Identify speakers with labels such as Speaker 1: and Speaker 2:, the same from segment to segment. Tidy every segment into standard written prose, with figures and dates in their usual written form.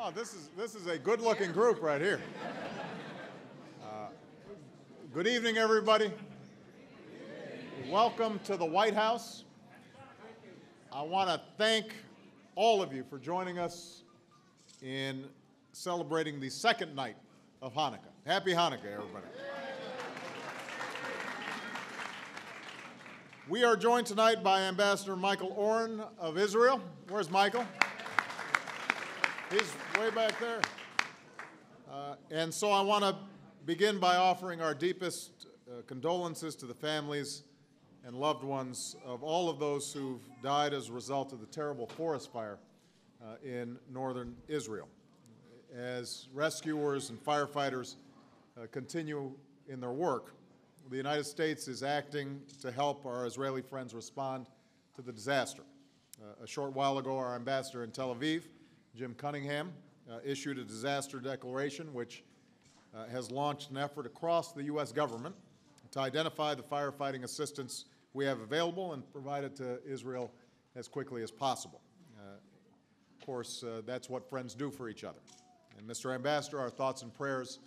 Speaker 1: Oh, this is a good-looking group right here. Good evening, everybody. Welcome to the White House. I want to thank all of you for joining us in celebrating the second night of Hanukkah. Happy Hanukkah, everybody. We are joined tonight by Ambassador Michael Oren of Israel. Where's Michael? He's way back there. And so I want to begin by offering our deepest condolences to the families and loved ones of all of those who've died as a result of the terrible forest fire in northern Israel. As rescuers and firefighters continue in their work, the United States is acting to help our Israeli friends respond to the disaster. A short while ago, our ambassador in Tel Aviv, Jim Cunningham, issued a disaster declaration which has launched an effort across the U.S. government to identify the firefighting assistance we have available and provide it to Israel as quickly as possible. Of course, that's what friends do for each other. And Mr. Ambassador, our thoughts and prayers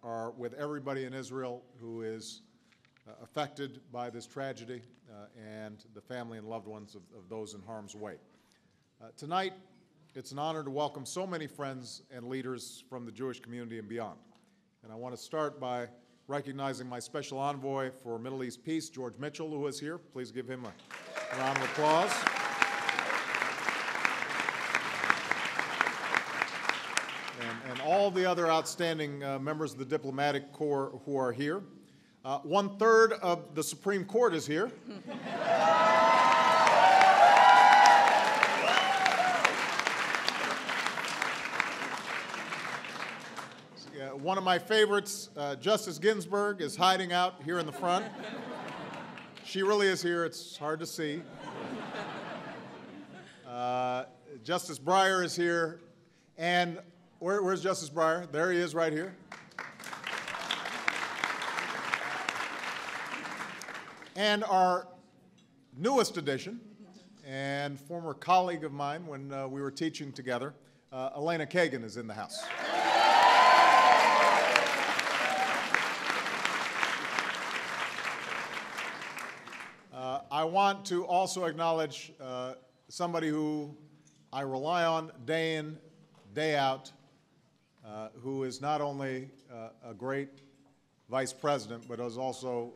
Speaker 1: are with everybody in Israel who is affected by this tragedy and the family and loved ones of those in harm's way. Tonight, it's an honor to welcome so many friends and leaders from the Jewish community and beyond. And I want to start by recognizing my special envoy for Middle East peace, George Mitchell, who is here. Please give him a round of applause. And all the other outstanding members of the diplomatic corps who are here. 1/3 of the Supreme Court is here. One of my favorites, Justice Ginsburg, is hiding out here in the front. She really is here. It's hard to see. Justice Breyer is here. And where's Justice Breyer? There he is right here. And our newest addition and former colleague of mine when we were teaching together, Elena Kagan, is in the house. I want to also acknowledge somebody who I rely on day in, day out, who is not only a great vice president, but is also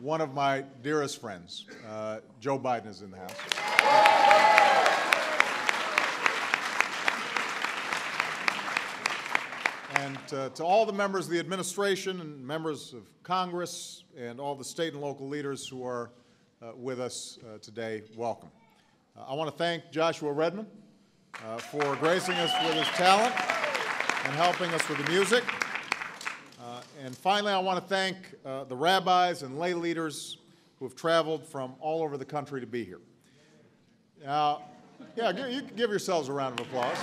Speaker 1: one of my dearest friends. Joe Biden is in the house. And to all the members of the administration and members of Congress and all the state and local leaders who are with us today, welcome. I want to thank Joshua Redman for gracing us with his talent and helping us with the music. And finally, I want to thank the rabbis and lay leaders who have traveled from all over the country to be here. Now, yeah, you can give yourselves a round of applause.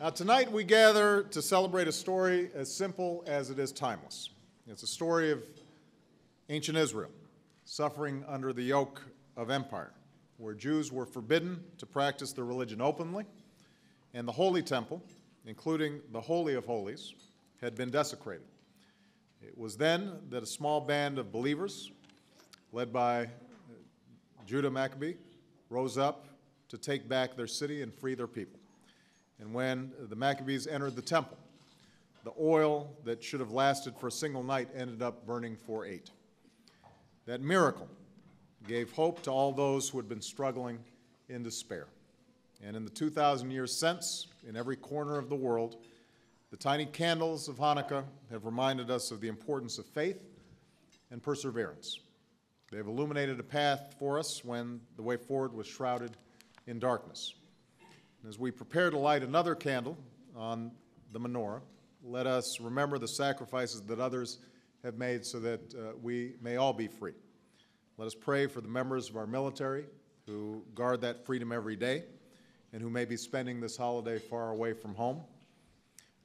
Speaker 1: Now, tonight we gather to celebrate a story as simple as it is timeless. It's a story of ancient Israel suffering under the yoke of empire, where Jews were forbidden to practice their religion openly, and the Holy Temple, including the Holy of Holies, had been desecrated. It was then that a small band of believers, led by Judah Maccabee, rose up to take back their city and free their people. And when the Maccabees entered the temple, the oil that should have lasted for a single night ended up burning for 8. That miracle gave hope to all those who had been struggling in despair. And in the 2,000 years since, in every corner of the world, the tiny candles of Hanukkah have reminded us of the importance of faith and perseverance. They have illuminated a path for us when the way forward was shrouded in darkness. And as we prepare to light another candle on the menorah, let us remember the sacrifices that others have made so that we may all be free. Let us pray for the members of our military who guard that freedom every day and who may be spending this holiday far away from home.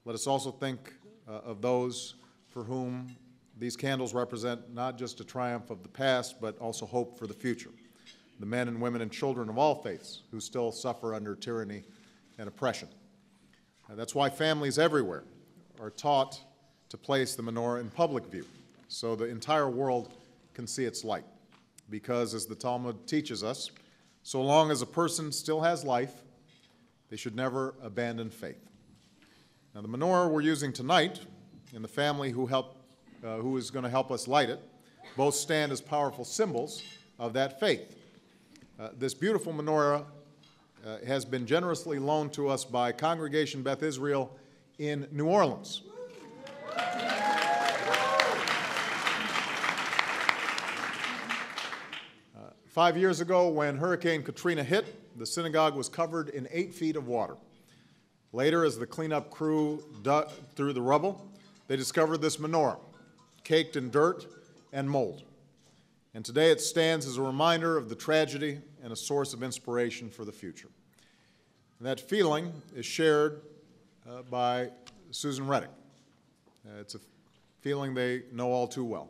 Speaker 1: Let us also think of those for whom These candles represent not just a triumph of the past, but also hope for the future. The men and women and children of all faiths who still suffer under tyranny and oppression. That's why families everywhere are taught to place the menorah in public view, so the entire world can see its light. Because, as the Talmud teaches us, so long as a person still has life, they should never abandon faith. Now, the menorah we're using tonight and the family who is going to help us light it both stand as powerful symbols of that faith. This beautiful menorah has been generously loaned to us by Congregation Beth Israel in New Orleans. 5 years ago, when Hurricane Katrina hit, the synagogue was covered in 8 feet of water. Later, as the cleanup crew dug through the rubble, they discovered this menorah, caked in dirt and mold. And today it stands as a reminder of the tragedy and a source of inspiration for the future. And that feeling is shared by Susan Reddick. It's a feeling they know all too well.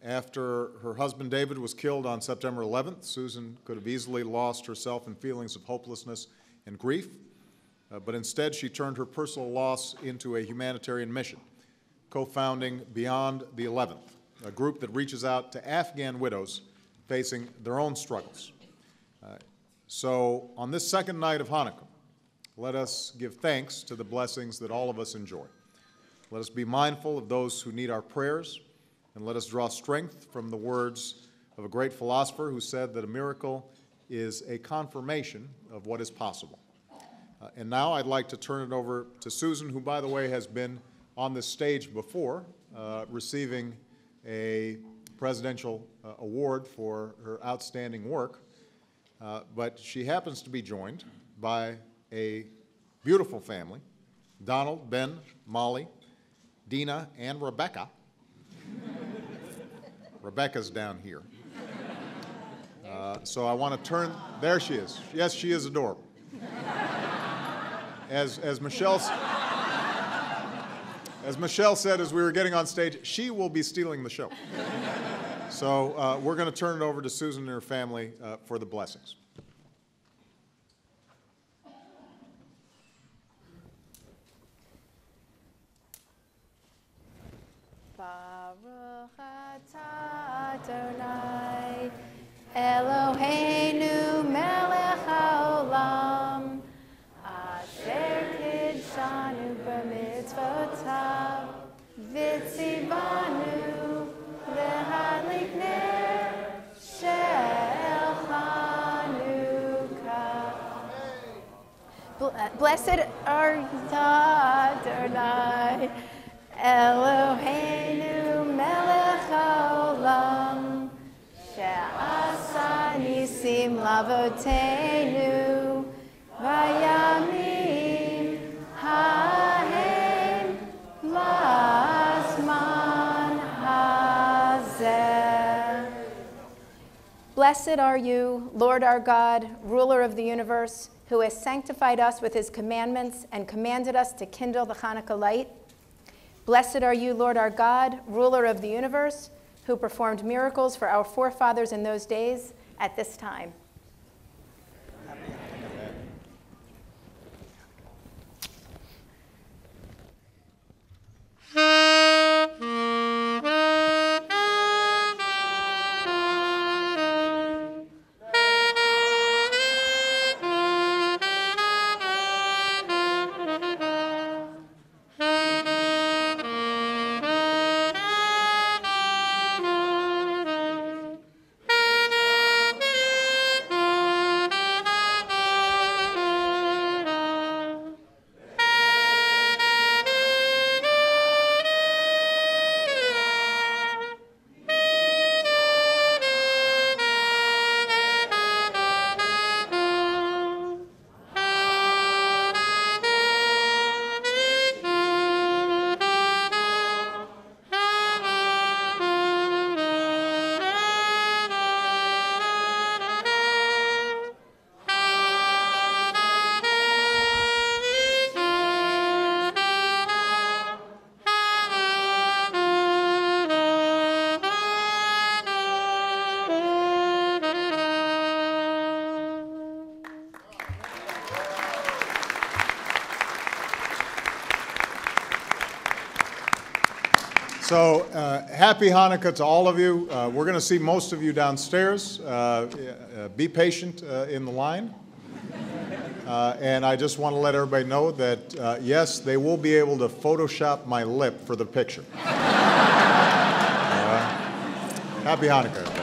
Speaker 1: After her husband David was killed on September 11th, Susan could have easily lost herself in feelings of hopelessness and grief, but instead she turned her personal loss into a humanitarian mission, co-founding Beyond the 11th, a group that reaches out to Afghan widows facing their own struggles. So on this second night of Hanukkah, let us give thanks to the blessings that all of us enjoy. Let us be mindful of those who need our prayers, and let us draw strength from the words of a great philosopher who said that a miracle is a confirmation of what is possible. And now I'd like to turn it over to Susan, who, by the way, has been on this stage before, receiving a presidential award for her outstanding work. But she happens to be joined by a beautiful family, Donald, Ben, Molly, Dina, and Rebecca. Rebecca's down here. So I want to turn, there she is. Yes, she is adorable. As Michelle said as we were getting on stage, she will be stealing the show. So we're going to turn it over to Susan and her family for the blessings.
Speaker 2: Baruch atah Adonai Eloheinu melech haolam asher kidshanu b'mitzvotav v'tzivanu lehadlik ner shel Hanukkah. Blessed art thou, Adonai Eloheinu melech haolam she'asa nisim lavoteinu vayamim hahem lazman hazeh. Blessed are you, Lord our God, ruler of the universe, who has sanctified us with his commandments and commanded us to kindle the Hanukkah light. Blessed are you, Lord our God, ruler of the universe, who performed miracles for our forefathers in those days at this time.
Speaker 1: So happy Hanukkah to all of you. We're going to see most of you downstairs. Be patient in the line. And I just want to let everybody know that, yes, they will be able to Photoshop my lip for the picture. Happy Hanukkah.